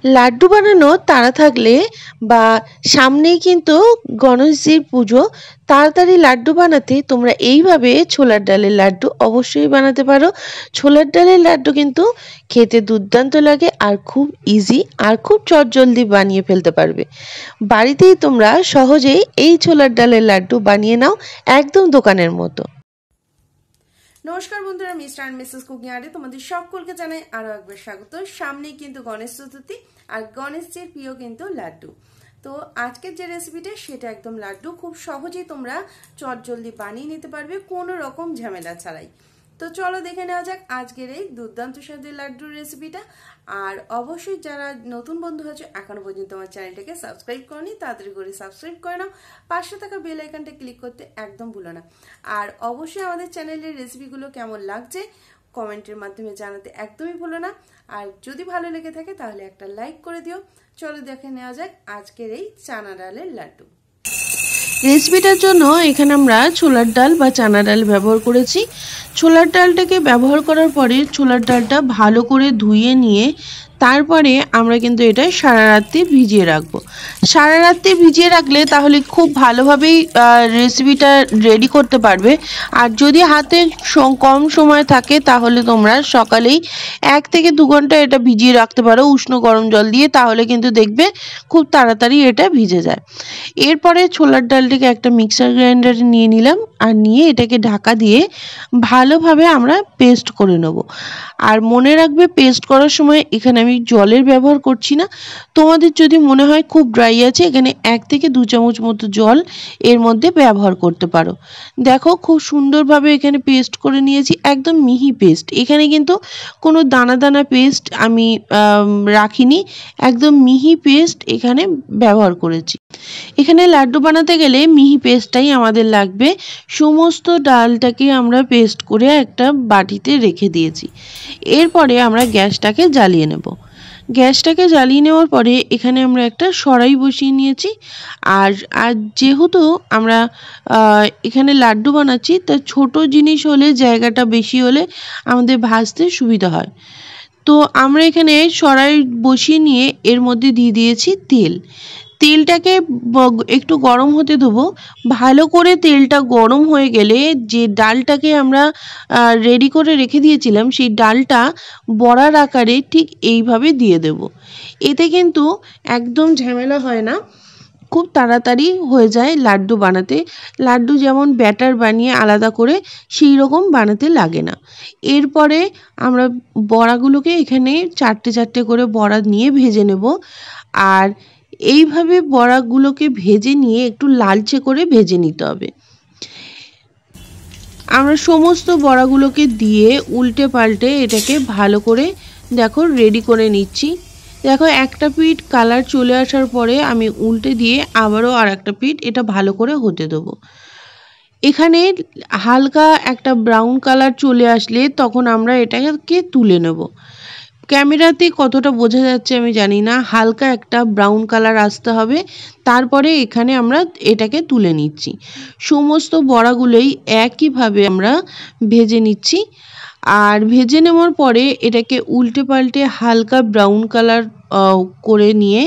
লাড্ডু বানানো তাড়া থাকলে বা সামনেই কিন্তু গণেশজির পুজো, তাড়াতাড়ি লাড্ডু বানাতে তোমরা এইভাবে ছোলার ডালের লাড্ডু অবশ্যই বানাতে পারো। ছোলার ডালের লাড্ডু কিন্তু খেতে দুর্দান্ত লাগে আর খুব ইজি আর খুব চটজলদি বানিয়ে ফেলতে পারবে। বাড়িতেই তোমরা সহজেই এই ছোলার ডালের লাড্ডু বানিয়ে নাও একদম দোকানের মতো। নমস্কার বন্ধুরা, মিস্টার অ্যান্ড মিসেস কুকিং আর্টে তোমাদের সকলকে জানাই আরো একবার স্বাগত। সামনেই কিন্তু গণেশ চতুর্থী আর গণেশজির প্রিয় কিন্তু লাড্ডু। তো আজকের যে রেসিপিটা সেটা একদম লাড্ডু, খুব সহজেই তোমরা চটজলদি বানিয়ে নিতে পারবে কোনো রকম ঝামেলা ছাড়াই। তো চলো দেখে নেওয়া যাক আজকের এই দুর্দান্ত স্বাদের লাড্ডুর রেসিপিটা। আর অবশ্যই যারা নতুন বন্ধু হয়েছে এখনো পর্যন্ত আমার চ্যানেলটাকে সাবস্ক্রাইব করনি, তাড়াতাড়ি করে সাবস্ক্রাইব করে নাও, পাশে থাকা বেল আইকনটা ক্লিক করতে একদম ভুলো না। আর অবশ্যই আমাদের চ্যানেলের রেসিপিগুলো কেমন লাগছে কমেন্টের মাধ্যমে জানাতে একদমই ভুলো না। আর যদি ভালো লেগে থাকে তাহলে একটা লাইক করে দিও। চলো দেখে নেওয়া যাক আজকের এই চানা ডালের লাড্ডু রেসিপিটার জন্য এখানে আমরা ছোলার ডাল বা চানা ডাল ব্যবহার করেছি। ছোলার ডালটাকে ব্যবহার করার পরে ছোলার ডালটা ভালো করে ধুয়ে নিয়ে তারপরে আমরা কিন্তু এটা সারা রাত্রি ভিজিয়ে রাখবো। সারা রাত্রি ভিজিয়ে রাখলে তাহলে খুব ভালোভাবেই রেসিপিটা রেডি করতে পারবে। আর যদি হাতে কম সময় থাকে তাহলে তোমরা সকালেই 1 থেকে 2 ঘন্টা এটা ভিজিয়ে রাখতে পারো উষ্ণ গরম জল দিয়ে, তাহলে কিন্তু দেখবে খুব তাড়াতাড়ি এটা ভিজে যায়। এরপরে ছোলার ডালটাকে একটা মিক্সার গ্রাইন্ডারে নিয়ে নিলাম আর নিয়ে এটাকে ঢাকা দিয়ে ভালোভাবে আমরা পেস্ট করে নেব। আর মনে রাখবে পেস্ট করার সময় এখানে আমি জলের ব্যবহার করছি না। তোমাদের যদি মনে হয় খুব ড্রাই আছে, এখানে 1 থেকে 2 চামচ মতো জল এর মধ্যে ব্যবহার করতে পারো। দেখো খুব সুন্দরভাবে এখানে পেস্ট করে নিয়েছি, একদম মিহি পেস্ট। এখানে কিন্তু কোনো দানা দানা পেস্ট আমি রাখিনি, একদম মিহি পেস্ট এখানে ব্যবহার করেছি। এখানে লাড্ডু বানাতে গেলে মিহি পেস্টটাই আমাদের লাগবে। সমস্ত ডালটাকে আমরা পেস্ট করে একটা বাটিতে রেখে দিয়েছি। এরপরে আমরা গ্যাসটাকে জ্বালিয়ে নেব। গ্যাসটাকে জ্বালিয়ে নেওয়ার পরে এখানে আমরা একটা কড়াই বসিয়ে নিয়েছি। আর যেহেতু আমরা এখানে লাড্ডু বানাচ্ছি, তা ছোট জিনিস হলে জায়গাটা বেশি হলে আমাদের ভাজতে সুবিধা হয়। তো আমরা এখানে কড়াই বসিয়ে নিয়ে এর মধ্যে দিয়ে দিয়েছি তেল। তেলটাকে একটু গরম হতে দেবো। ভালো করে তেলটা গরম হয়ে গেলে যে ডালটাকে আমরা রেডি করে রেখে দিয়েছিলাম সেই ডালটা বড়ার আকারে ঠিক এইভাবে দিয়ে দেব। এতে কিন্তু একদম ঝামেলা হয় না, খুব তাড়াতাড়ি হয়ে যায় লাড্ডু বানাতে। লাড্ডু যেমন ব্যাটার বানিয়ে আলাদা করে সেই রকম বানাতে লাগে না। এরপরে আমরা বড়াগুলোকে এখানে 4টে করে বড়া নিয়ে ভেজে নেব। আর এইভাবে বড়াগুলোকে ভেজে নিয়ে একটু লালচে করে ভেজে নিতে হবে। আমরা সমস্ত বড়াগুলোকে দিয়ে উল্টে পাল্টে এটাকে ভালো করে দেখো রেডি করে নিচ্ছি। দেখো একটা পিঠ কালার চলে আসার পরে আমি উল্টে দিয়ে আবারও আর একটা পিঠ এটা ভালো করে হতে দেবো। এখানে হালকা একটা ব্রাউন কালার চলে আসলে তখন আমরা এটাকে তুলে নেব। ক্যামেরাতে কতটা বোঝা যাচ্ছে আমি জানি না, হালকা একটা ব্রাউন কালার আসতে হবে। তারপরে এখানে আমরা এটাকে তুলে নিচ্ছি। সমস্ত বড়াগুলোই একইভাবে আমরা ভেজে নিচ্ছি। আর ভেজে নেওয়ার পরে এটাকে উল্টে পাল্টে হালকা ব্রাউন কালার করে নিয়ে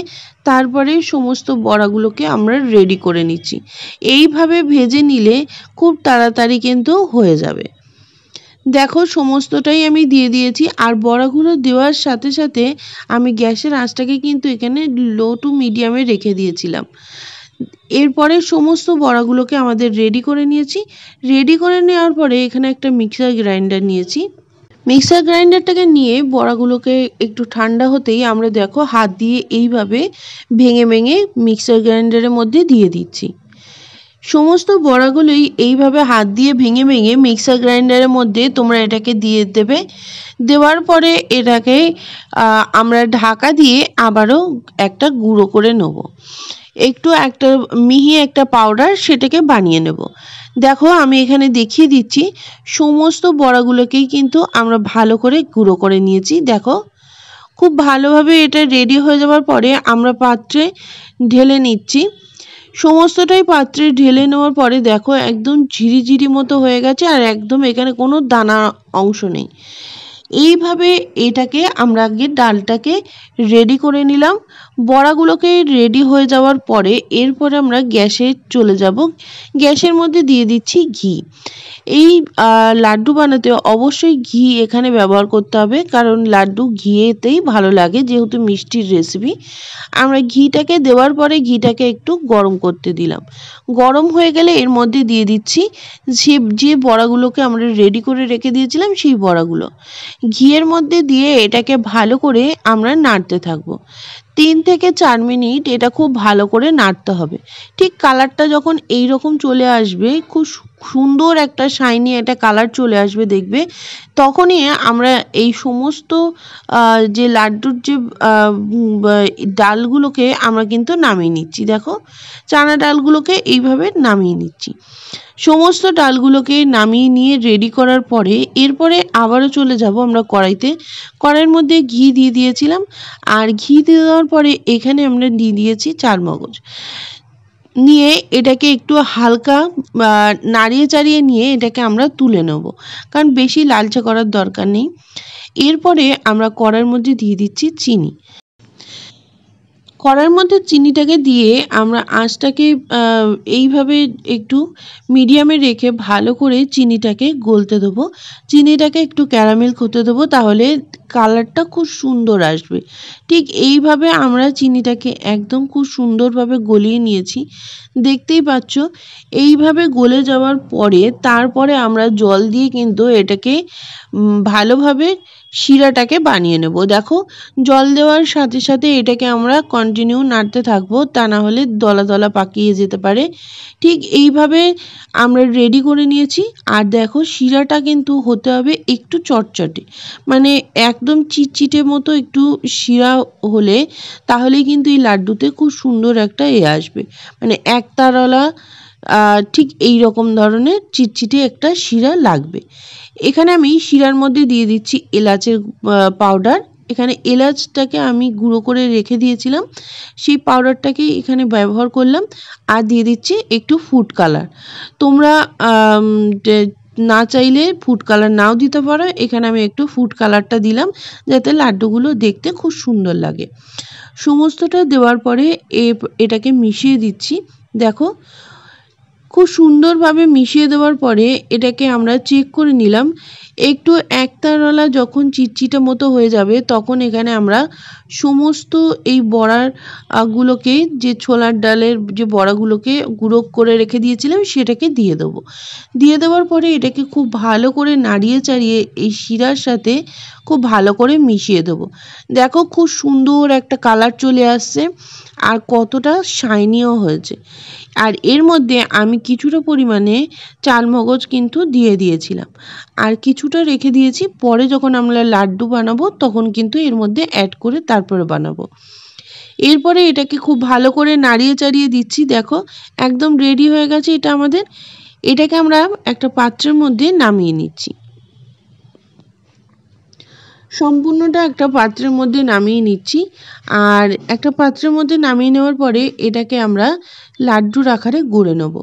তারপরে সমস্ত বড়াগুলোকে আমরা রেডি করে নিচ্ছি। এইভাবে ভেজে নিলে খুব তাড়াতাড়ি কিন্তু হয়ে যাবে। দেখো সমস্তটাই আমি দিয়ে দিয়েছি। আর বড়াগুলো দেওয়ার সাথে সাথে আমি গ্যাসের আঁচটাকে কিন্তু এখানে লো টু মিডিয়ামে রেখে দিয়েছিলাম। এরপরে সমস্ত বড়াগুলোকে আমাদের রেডি করে নিয়েছি। রেডি করে নেওয়ার পরে এখানে একটা মিক্সার গ্রাইন্ডার নিয়েছি। মিক্সার গ্রাইন্ডারটাকে নিয়ে বড়াগুলোকে একটু ঠান্ডা হতেই আমরা দেখো হাত দিয়ে এইভাবে ভেঙে ভেঙে মিক্সার গ্রাইন্ডারের মধ্যে দিয়ে দিচ্ছি। সমস্ত বড়াগুলোই এইভাবে হাত দিয়ে ভেঙে ভেঙে মিক্সার গ্রাইন্ডারের মধ্যে তোমরা এটাকে দিয়ে দেবে। দেওয়ার পরে এটাকে আমরা ঢাকা দিয়ে আবারও একটা গুঁড়ো করে নেব। একটা মিহি একটা পাউডার সেটাকে বানিয়ে নেব। দেখো আমি এখানে দেখিয়ে দিচ্ছি সমস্ত বড়াগুলোকেই কিন্তু আমরা ভালো করে গুঁড়ো করে নিয়েছি। দেখো খুব ভালোভাবে এটা রেডি হয়ে যাওয়ার পরে আমরা পাত্রে ঢেলে নিচ্ছি। সমস্তটাই পাত্রে ঢেলে নেওয়ার পরে দেখো একদম ঝিরিঝিরি মতো হয়ে গেছে আর একদম এখানে কোনো দানা অংশ নেই। এইভাবে এটাকে আমরা আগে ডালটাকে রেডি করে নিলাম। বড়াগুলোকে রেডি হয়ে যাওয়ার পরে এরপরে আমরা গ্যাসে চলে যাব। গ্যাসের মধ্যে দিয়ে দিচ্ছি ঘি। এই লাড্ডু বানাতে অবশ্যই ঘি এখানে ব্যবহার করতে হবে, কারণ লাড্ডু ঘিয়েতেই ভালো লাগে, যেহেতু মিষ্টির রেসিপি। আমরা ঘিটাকে দেওয়ার পরে ঘিটাকে একটু গরম করতে দিলাম। গরম হয়ে গেলে এর মধ্যে দিয়ে দিচ্ছি যে বড়াগুলোকে আমরা রেডি করে রেখে দিয়েছিলাম সেই বড়াগুলো। ঘিয়ের মধ্যে দিয়ে এটাকে ভালো করে আমরা নাড়তে থাকবো। 3 থেকে 4 মিনিট এটা খুব ভালো করে নাড়তে হবে। ঠিক কালারটা যখন এই রকম চলে আসবে, খুব সুন্দর একটা শাইনি একটা কালার চলে আসবে দেখবে, তখনই আমরা এই সমস্ত যে লাড্ডুর যে ডালগুলোকে আমরা কিন্তু নামিয়ে নিচ্ছি। দেখো, চানা ডালগুলোকে এইভাবে নামিয়ে নিচ্ছি। সমস্ত ডালগুলোকে নামিয়ে নিয়ে রেডি করার পরে এরপরে আবারও চলে যাব আমরা কড়াইতে। কড়াইয়ের মধ্যে ঘি দিয়ে দিয়েছিলাম, আর ঘি দিয়ে দেওয়ার পরে এখানে আমরা দিয়ে দিয়েছি চারমগজ নিয়ে এটাকে একটু হালকা নাড়িয়ে চাড়িয়ে নিয়ে এটাকে আমরা তুলে নেব, কারণ বেশি লালচে করার দরকার নেই। এরপরে আমরা কড়াইয়ের মধ্যে দিয়ে দিচ্ছি চিনি। কড়াইয়ের মধ্যে চিনিটাকে দিয়ে আমরা আঁচটাকে এইভাবে একটু মিডিয়ামে রেখে ভালো করে চিনিটাকে গলতে দেবো। চিনিটাকে একটু ক্যারামেল হতে দেবো, তাহলে কালারটা খুব সুন্দর আসবে। ঠিক এইভাবে আমরা চিনিটাকে একদম খুব সুন্দরভাবে গলিয়ে নিয়েছি, দেখতেই পাচ্ছ। এইভাবে গলে যাওয়ার পরে তারপরে আমরা জল দিয়ে কিন্তু এটাকে ভালোভাবে শিরাটাকে বানিয়ে নেব। দেখো, জল দেওয়ার সাথে সাথে এটাকে আমরা কন্টিনিউ নাড়তে থাকবো, তা না হলে দলা দলা পাকিয়ে যেতে পারে। ঠিক এইভাবে আমরা রেডি করে নিয়েছি। আর দেখো, শিরাটা কিন্তু হতে হবে একটু চটচটে, মানে একদম চিটচিটে মতো একটু শিরা হলে তাহলেই কিন্তু এই লাড্ডুতে খুব সুন্দর একটা আসবে, মানে একতারলা ঠিক এই রকম ধরনের চিটচিটে একটা শিরা লাগবে। এখানে আমি শিরার মধ্যে দিয়ে দিচ্ছি এলাচের পাউডার। এখানে এলাচটাকে আমি গুঁড়ো করে রেখে দিয়েছিলাম, সেই পাউডারটাকে এখানে ব্যবহার করলাম। আর দিয়ে দিচ্ছি একটু ফুড কালার। তোমরা না চাইলে ফুড কালার নাও দিতে পারো। এখানে আমি একটু ফুড কালারটা দিলাম, যাতে লাড্ডুগুলো দেখতে খুব সুন্দর লাগে। সমস্তটা দেওয়ার পরে এটাকে মিশিয়ে দিচ্ছি। দেখো, খুব সুন্দরভাবে মিশিয়ে দেওয়ার পরে এটাকে আমরা চেক করে নিলাম। একটু একতারলা যখন চিটচিটে মতো হয়ে যাবে, তখন এখানে আমরা সমস্ত এই বড়ার গুলোকে, যে ছোলার ডালের যে বড়াগুলোকে গুঁড়ো করে রেখে দিয়েছিলাম সেটাকে দিয়ে দেবো। দিয়ে দেওয়ার পরে এটাকে খুব ভালো করে নাড়িয়ে চাড়িয়ে এই শিরার সাথে খুব ভালো করে মিশিয়ে দেবো। দেখো, খুব সুন্দর একটা কালার চলে আসছে, আর কতটা শাইনিও হয়েছে। আর এর মধ্যে আমি কিছুটা পরিমাণে চালমগজ কিন্তু দিয়ে দিয়েছিলাম, আর কিছুটা রেখে দিয়েছি, পরে যখন আমরা লাড্ডু বানাবো তখন কিন্তু এর মধ্যে অ্যাড করে তারপরে বানাবো। এরপরে এটাকে খুব ভালো করে নাড়িয়ে চাড়িয়ে দিচ্ছি। দেখো, একদম রেডি হয়ে গেছে এটা আমাদের। এটাকে আমরা একটা পাত্রের মধ্যে নামিয়ে নিচ্ছি। সম্পূর্ণটা একটা পাত্রের মধ্যে নামিয়ে নিচ্ছি। আর একটা পাত্রের মধ্যে নামিয়ে নেওয়ার পরে এটাকে আমরা লাড্ডুর আকারে গড়ে নেব।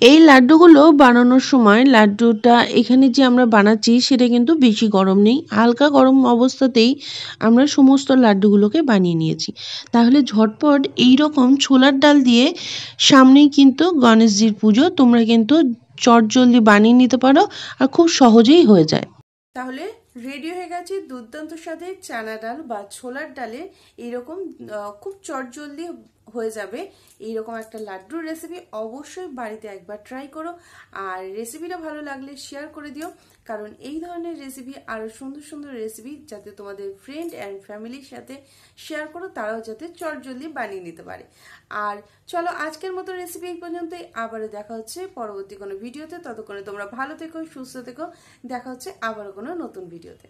এই লাড্ডুগুলো বানানোর সময় লাড্ডুটা এখানে যে আমরা বানাচ্ছি সেটা কিন্তু বেশি গরম নেই, হালকা গরম অবস্থাতেই আমরা সমস্ত লাড্ডুগুলোকে বানিয়ে নিয়েছি। তাহলে ঝটপট এই রকম ছোলার ডাল দিয়ে সামনেই কিন্তু গণেশজির পুজো, তোমরা কিন্তু চটজলদি বানিয়ে নিতে পারো, আর খুব সহজেই হয়ে যায়। তাহলে রেডি হয়ে গেছে দুর্দান্ত সাথে চানা ডাল বা ছোলার ডালে এইরকম খুব চটজলদি হয়ে যাবে এইরকম একটা লাড্ডুর রেসিপি। অবশ্যই বাড়িতে একবার ট্রাই করো, আর রেসিপিটা ভালো লাগলে শেয়ার করে দিও, কারণ এই ধরনের রেসিপি আরও সুন্দর সুন্দর রেসিপি যাতে তোমাদের ফ্রেন্ড অ্যান্ড ফ্যামিলির সাথে শেয়ার করো, তারাও যাতে চটজলদি বানিয়ে নিতে পারে। আর চলো, আজকের মতো রেসিপি এই পর্যন্তই। আবারও দেখা হচ্ছে পরবর্তী কোনো ভিডিওতে। ততক্ষণে তোমরা ভালো থেকো, সুস্থ থেকো। দেখা হচ্ছে আবারও কোনো নতুন ভিডিওতে।